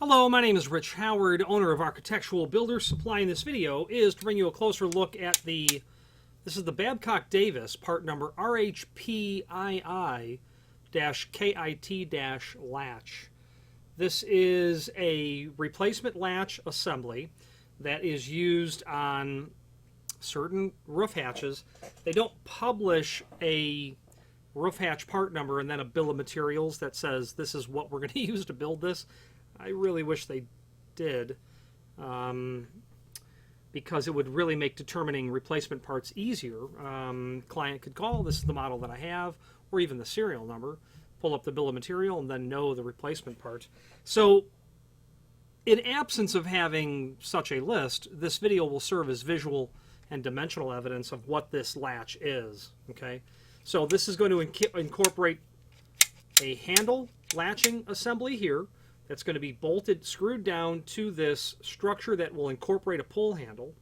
Hello, my name is Rich Howard, owner of Architectural Builders Supply. In this video is to bring you a closer look at this is the Babcock Davis part number RHPII-KIT-latch. This is a replacement latch assembly that is used on certain roof hatches. They don't publish a roof hatch part number and then a bill of materials that says this is what we're going to use to build this. I really wish they did, because it would really make determining replacement parts easier. Client could call, this is the model that I have, or even the serial number, pull up the bill of material, and then know the replacement part. So, in absence of having such a list, this video will serve as visual and dimensional evidence of what this latch is. Okay, so this is going to incorporate a handle latching assembly here. That's going to be bolted, screwed down to this structure that will incorporate a pull handle.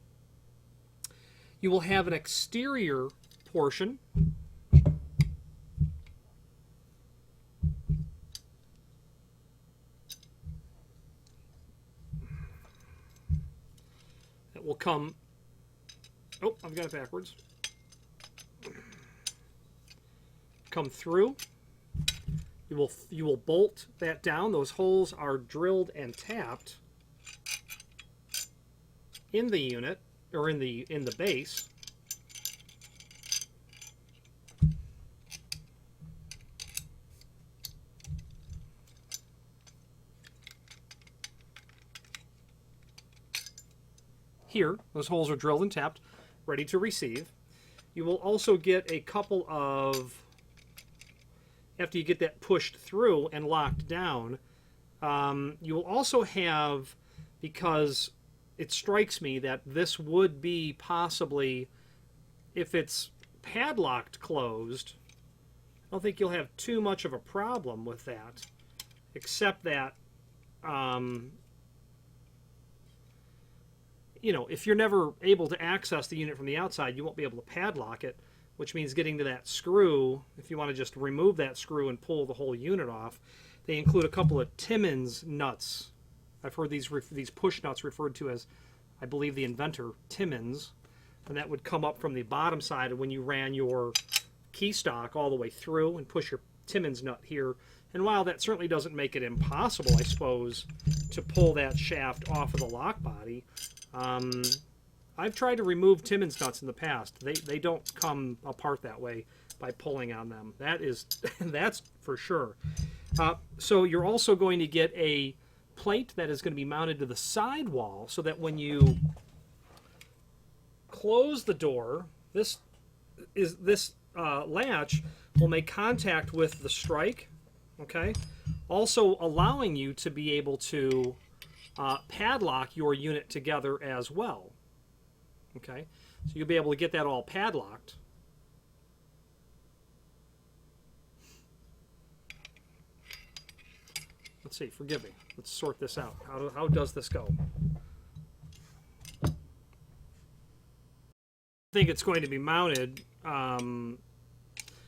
You will have an exterior portion that will come, oh, I've got it backwards, come through. You will bolt that down. Those holes are drilled and tapped in the unit, or in the base. Here, those holes are drilled and tapped, ready to receive. You will also get a couple of, after you get that pushed through and locked down, you will also have, because it strikes me that this would be possibly, if it's padlocked closed, I don't think you'll have too much of a problem with that, except that, you know, if you're never able to access the unit from the outside, you won't be able to padlock it, which means getting to that screw. If you want to just remove that screw and pull the whole unit off, they include a couple of Timmins nuts. I've heard these push nuts referred to as, I believe, the inventor, Timmins, and that would come up from the bottom side when you ran your key stock all the way through and push your Timmins nut here. And while that certainly doesn't make it impossible, I suppose, to pull that shaft off of the lock body, I've tried to remove Timmins nuts in the past. They don't come apart that way by pulling on them. That's for sure. So you're also going to get a plate that is going to be mounted to the side wall, so that when you close the door, this latch will make contact with the strike. Okay, also allowing you to be able to padlock your unit together as well. Okay, so you'll be able to get that all padlocked. Let's see, forgive me. Let's sort this out. How does this go? I think it's going to be mounted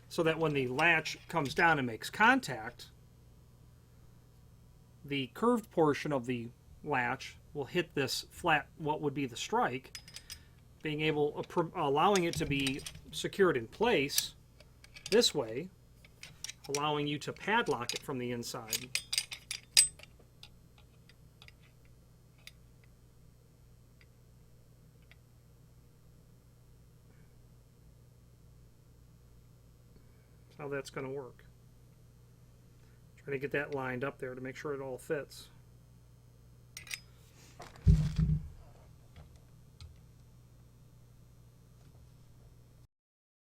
so that when the latch comes down and makes contact, the curved portion of the latch will hit this flat, what would be the strike, allowing it to be secured in place this way, allowing you to padlock it from the inside. That's how that's going to work. Trying to get that lined up there to make sure it all fits.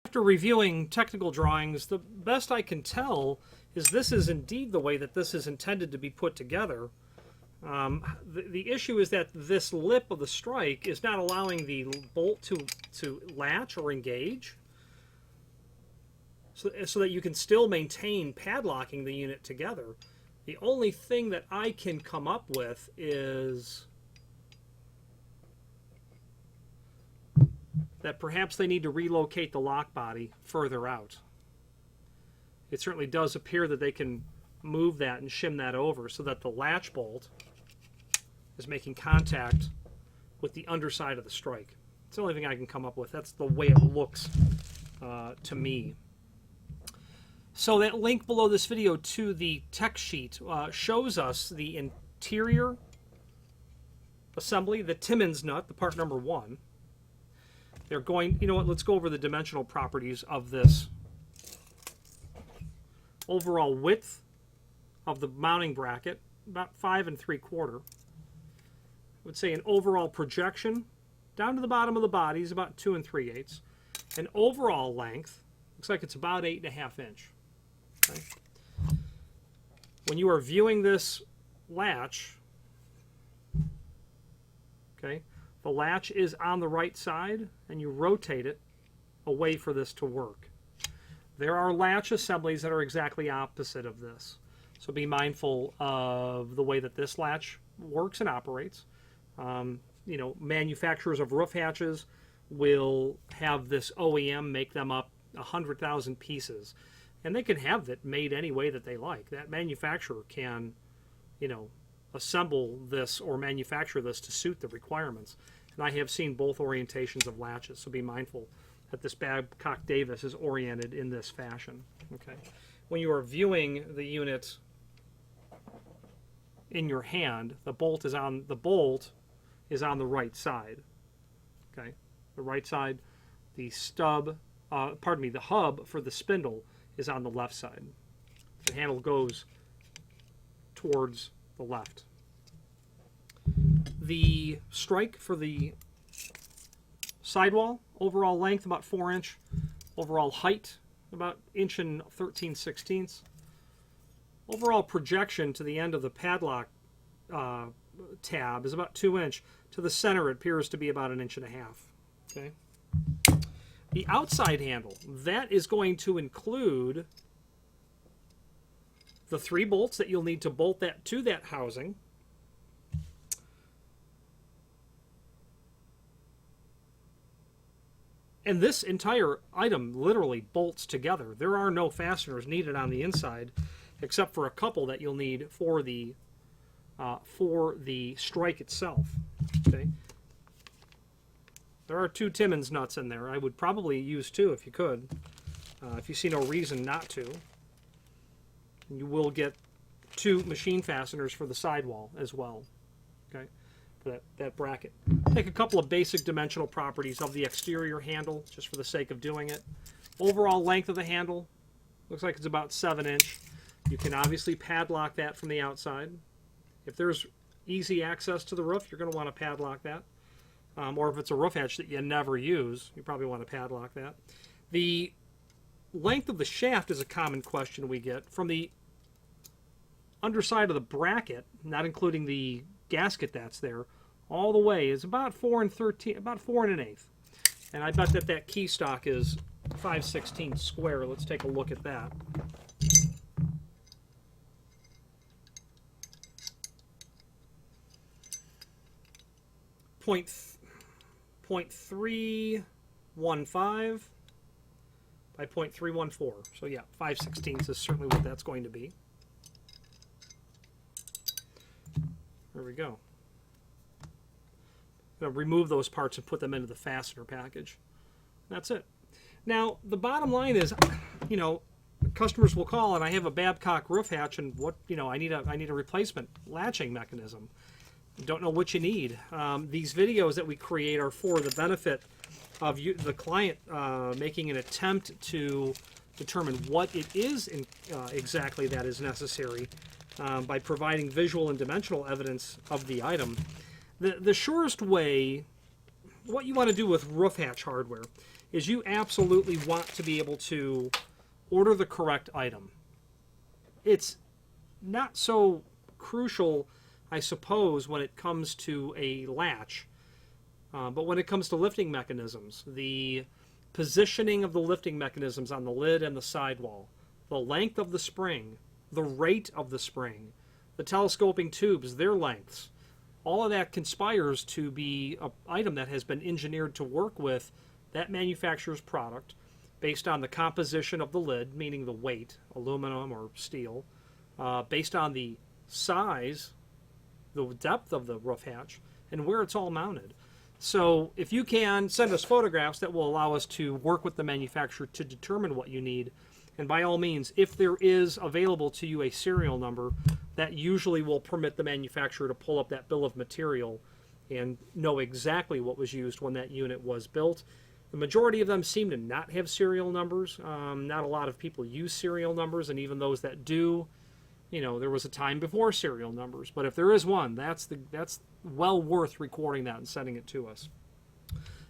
After reviewing technical drawings, the best I can tell is this is indeed the way that this is intended to be put together. The issue is that this lip of the strike is not allowing the bolt to latch or engage, so that you can still maintain padlocking the unit together. The only thing that I can come up with is that perhaps they need to relocate the lock body further out. It certainly does appear that they can move that and shim that over so that the latch bolt is making contact with the underside of the strike. It's the only thing I can come up with. That's the way it looks to me. So that link below this video to the tech sheet shows us the interior assembly, the Timmins nut, the part number 1. They're going, you know what, let's go over the dimensional properties of this. Overall width of the mounting bracket, about 5 3/4. I would say an overall projection down to the bottom of the body is about 2 3/8. An overall length looks like it's about 8.5 inch. Okay. When you are viewing this latch, okay, the latch is on the right side, and you rotate it away for this to work. There are latch assemblies that are exactly opposite of this. So be mindful of the way that this latch works and operates. You know, manufacturers of roof hatches will have this OEM make them up 100,000 pieces. And they can have it made any way that they like. That manufacturer can, you know, assemble this or manufacture this to suit the requirements. And I have seen both orientations of latches, so be mindful that this Babcock Davis is oriented in this fashion. Okay. When you are viewing the unit in your hand, the bolt is on the right side. Okay, the right side. The stub, the hub for the spindle is on the left side. The handle goes towards the left. The strike for the sidewall, overall length about 4 inch, overall height about 1.13 inches. Overall projection to the end of the padlock tab is about 2 inch. To the center, it appears to be about 1.5 inches. Okay. The outside handle, that is going to include the 3 bolts that you'll need to bolt that to that housing. And this entire item literally bolts together. There are no fasteners needed on the inside, except for a couple that you'll need for the strike itself. Okay. There are 2 Timmins nuts in there. I would probably use 2 if you could. If you see no reason not to. You will get 2 machine fasteners for the sidewall as well. Okay, for that bracket. Take a couple of basic dimensional properties of the exterior handle, just for the sake of doing it. Overall length of the handle looks like it's about 7 inch. You can obviously padlock that from the outside. If there's easy access to the roof, you're going to want to padlock that. Or if it's a roof hatch that you never use, you probably want to padlock that. The length of the shaft is a common question we get. From the underside of the bracket, not including the gasket that's there, all the way is about 4 1/8. And I bet that key stock is 5/16 square. Let's take a look at that. .315 by 0.314. So yeah, 5/16 is certainly what that's going to be. There we go. I'm going to remove those parts and put them into the fastener package. That's it. Now, the bottom line is, you know, customers will call and I have a Babcock roof hatch and what, you know, I need a replacement latching mechanism. Don't know what you need. These videos that we create are for the benefit of you, the client, making an attempt to determine what it is exactly that is necessary by providing visual and dimensional evidence of the item. The surest way, what you want to do with roof hatch hardware, is you absolutely want to be able to order the correct item. It's not so crucial, I suppose, when it comes to a latch. But when it comes to lifting mechanisms, the positioning of the lifting mechanisms on the lid and the sidewall, the length of the spring, the rate of the spring, the telescoping tubes, their lengths, all of that conspires to be an item that has been engineered to work with that manufacturer's product based on the composition of the lid, meaning the weight, aluminum or steel, based on the size the depth of the roof hatch, and where it's all mounted. So if you can, send us photographs that will allow us to work with the manufacturer to determine what you need. And by all means, if there is available to you a serial number, that usually will permit the manufacturer to pull up that bill of material and know exactly what was used when that unit was built. The majority of them seem to not have serial numbers. Not a lot of people use serial numbers, and even those that do, you know, there was a time before serial numbers. But if there is one, that's well worth recording that and sending it to us.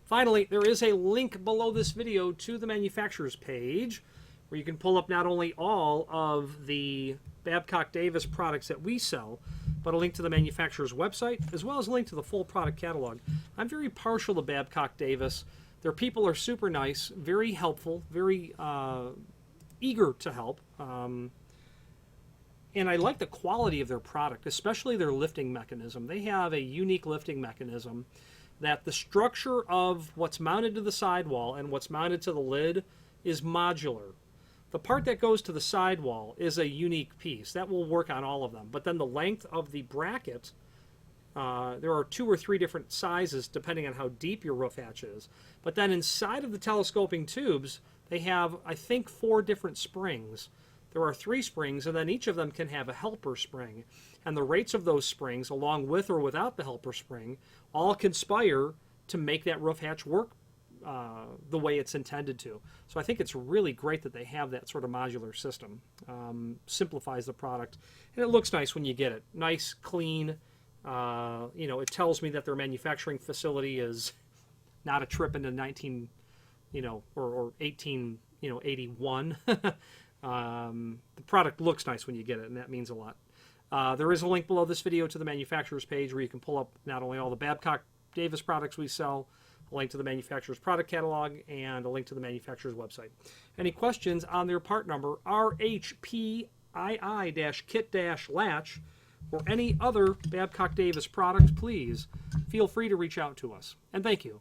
Finally, there is a link below this video to the manufacturer's page, where you can pull up not only all of the Babcock Davis products that we sell, but a link to the manufacturer's website, as well as a link to the full product catalog. I'm very partial to Babcock Davis. Their people are super nice, very helpful, very eager to help. And I like the quality of their product, especially their lifting mechanism. They have a unique lifting mechanism that the structure of what's mounted to the sidewall and what's mounted to the lid is modular. The part that goes to the sidewall is a unique piece. That will work on all of them. But then the length of the bracket, there are 2 or 3 different sizes depending on how deep your roof hatch is. But then inside of the telescoping tubes, they have, I think, 4 different springs. There are 3 springs, and then each of them can have a helper spring. And the rates of those springs, along with or without the helper spring, all conspire to make that roof hatch work the way it's intended to. So I think it's really great that they have that sort of modular system. Simplifies the product, and it looks nice when you get it. Nice, clean. You know, it tells me that their manufacturing facility is not a trip into 19, you know, or 18, you know, 81. The product looks nice when you get it, and that means a lot. There is a link below this video to the manufacturer's page where you can pull up not only all the Babcock Davis products we sell, a link to the manufacturer's product catalog, and a link to the manufacturer's website. Any questions on their part number, RHPII-kit-latch, or any other Babcock Davis product, please feel free to reach out to us. And thank you.